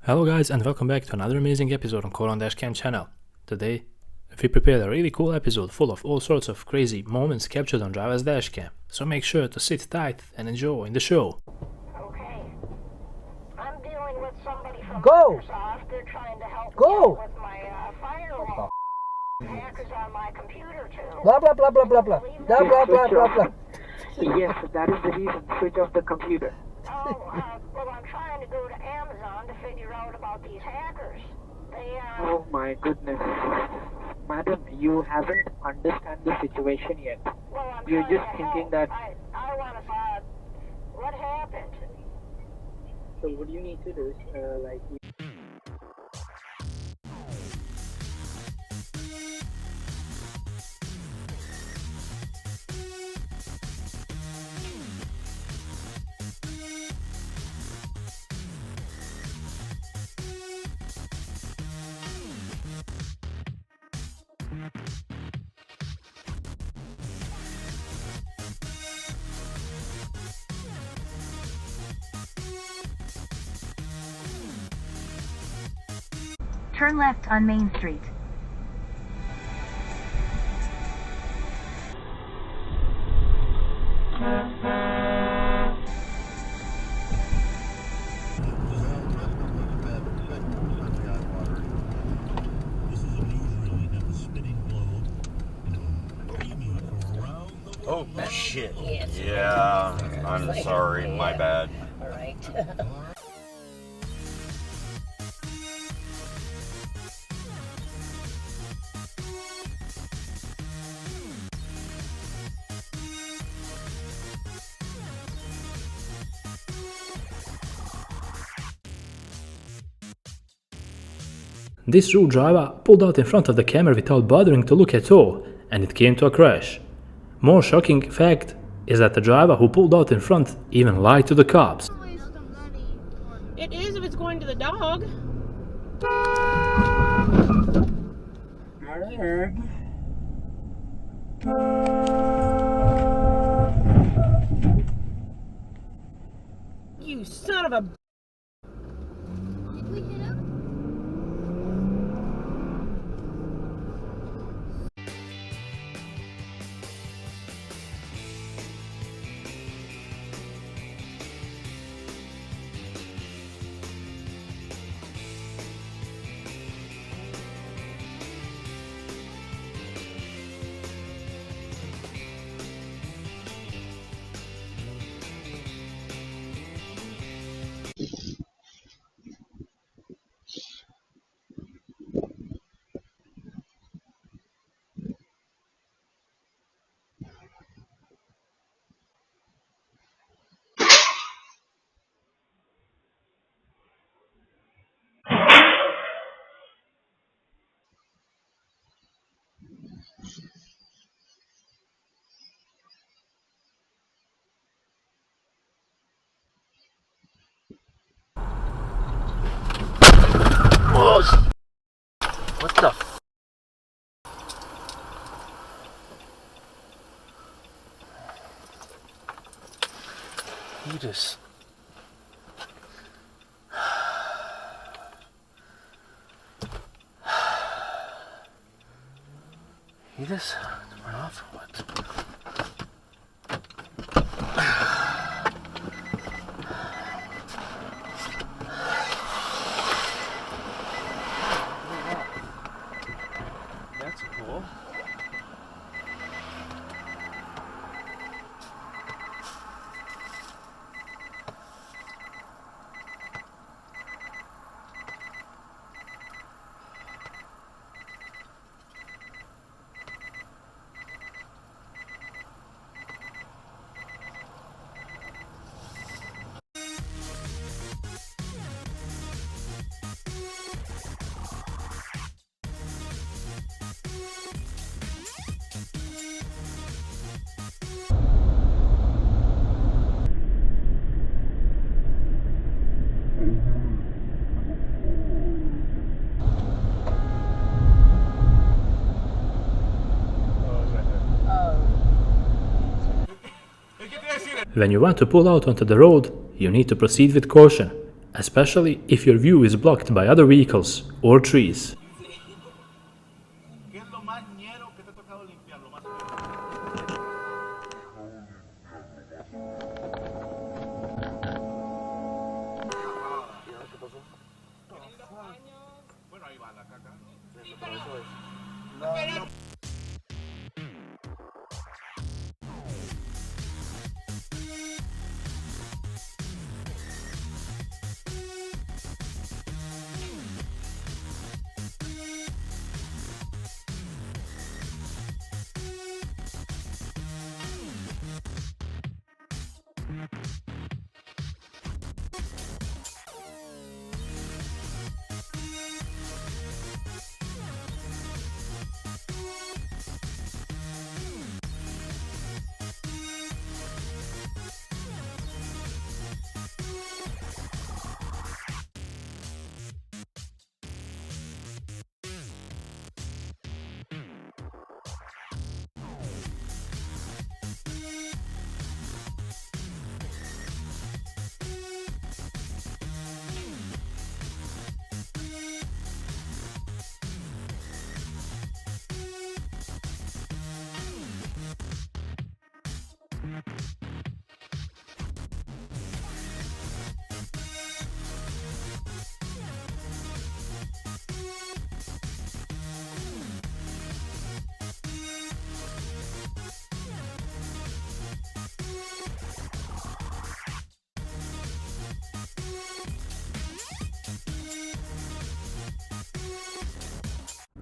Hello guys, and welcome back to another amazing episode on DashCam channel. Today we prepared a really cool episode full of all sorts of crazy moments captured on Java's dashcam, so make sure to sit tight and enjoy the show. Okay. I'm dealing with somebody from Go! Microsoft. They're trying to help Go! me with my firewall. Hackers on my computer too. Blah blah blah blah blah blah blah blah blah blah blah. Yes, that is the reason. Switch off the computer. Well, I'm trying to go to Amazon to figure out about these hackers. They, Oh my goodness. Madam, you haven't understand the situation yet. well, I'm You're trying just to thinking help. that... I want to, what happened? So what you need to do is, Turn left on Main Street. Oh shit. Yeah, I'm sorry, my bad. Alright. This rude driver pulled out in front of the camera without bothering to look at all, and it came to a crash. More shocking fact is that the driver who pulled out in front even lied to the cops. It is if it's going to the dog. You son of a... Did we hit him? What the f? You just... You just went off or what? That's cool. When you want to pull out onto the road, you need to proceed with caution. especially if your view is blocked by other vehicles or trees.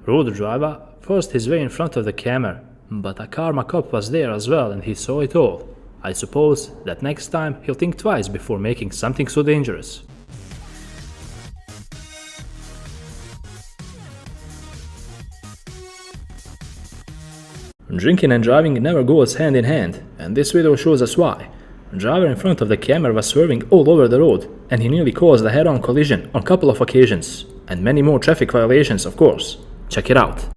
Road driver forced his way in front of the camera, but a karma cop was there as well and he saw it all. I suppose that next time he'll think twice before making something so dangerous. Drinking and driving never goes hand in hand, and this video shows us why. The driver in front of the camera was swerving all over the road, and he nearly caused a head-on collision on a couple of occasions, and many more traffic violations, of course. Check it out.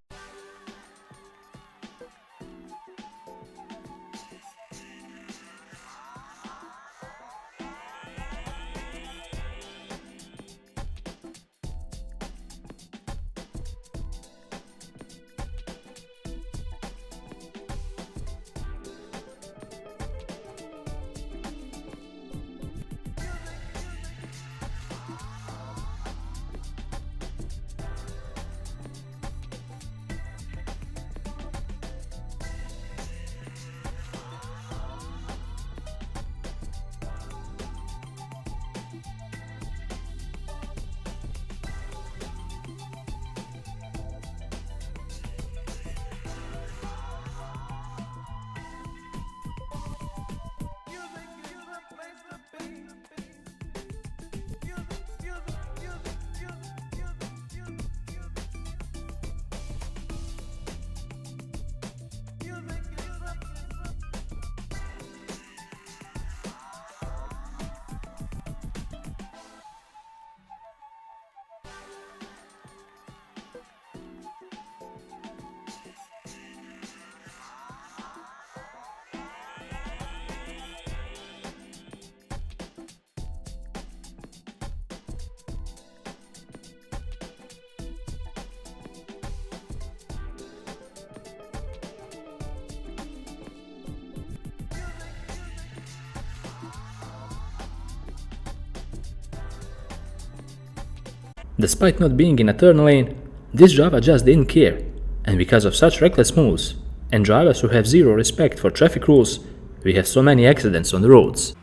Despite not being in a turn lane, this driver just didn't care, and because of such reckless moves, and drivers who have zero respect for traffic rules, we have so many accidents on the roads.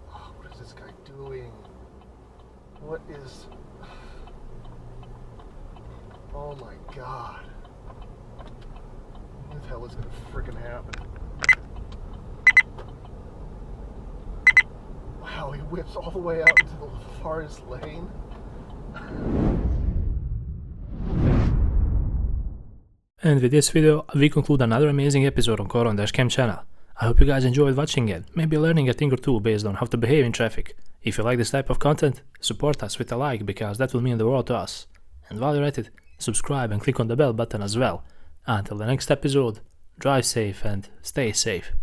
What is this guy doing? What is... Oh my god. What the hell is gonna frickin' happen? Wow, he whips all the way out into the farthest lane. And with this video, we conclude another amazing episode on DashCam channel. I hope you guys enjoyed watching it, maybe learning a thing or two based on how to behave in traffic. If you like this type of content, support us with a like because that will mean the world to us. And while you're at it, subscribe and click on the bell button as well. Until the next episode, drive safe and stay safe.